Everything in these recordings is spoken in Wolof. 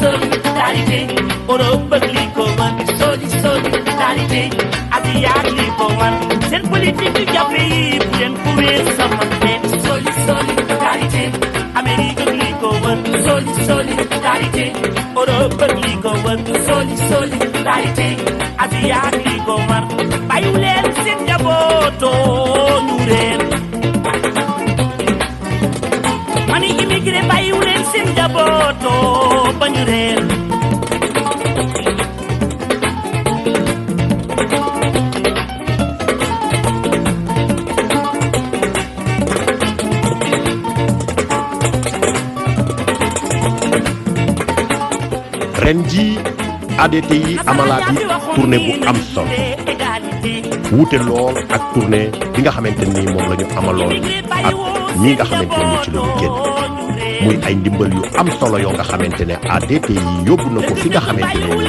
solidarité Europe ak li ko wër solidarité Asia ak li ko wër seen politique yu jafe yi bu leen ko wéer sama xeet solidarité Amérique ak li ko wër solidarité Europe ak li ko wër solidarité Asia ak li ko wër bàyyi leen seen njabootoo ñu réer mani immigré bàyyi leen seen njabootoo ba ñu réer ren ji ADTI amalaat yi tournée bu am solo wuute lool ak tournée bi nga xamante ni moom la ñu amaloon ak ñi nga xamante ni ci la ñu génn muy ay ndimbal yu am solo yoo nga xamante ne ADTI yóbbu na ko fi nga xamante ne ni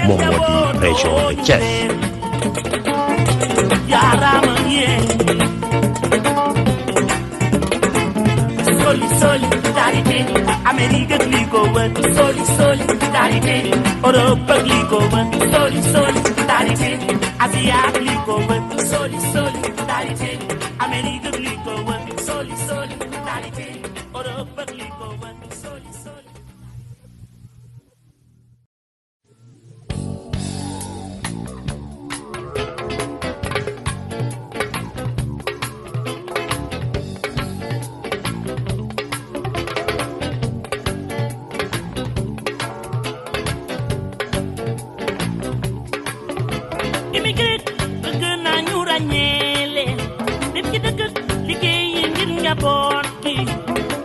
moom moo di région de Thiès. solidarité Amérique ak li ko wër solidarité Europe ak li ko wër solidarité Asia ak li ko wër solidarité Amérique ak li ko wër solidarité Europe ak li ko wër solidarité immigré bëgg naa ñu ràññee leen nit ki dëkk liggéey yi ngir njaboot gi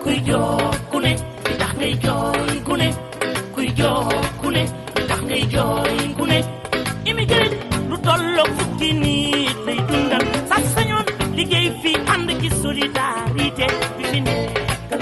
kuy joo ku ne li tax ngay jooy ku ne kuy joo ku ne li tax ngay jooy ku ne immigré lu tolloog fukki nit lay dundal sa sañoon liggéey fii ànd ci solidarité bi fi nekkal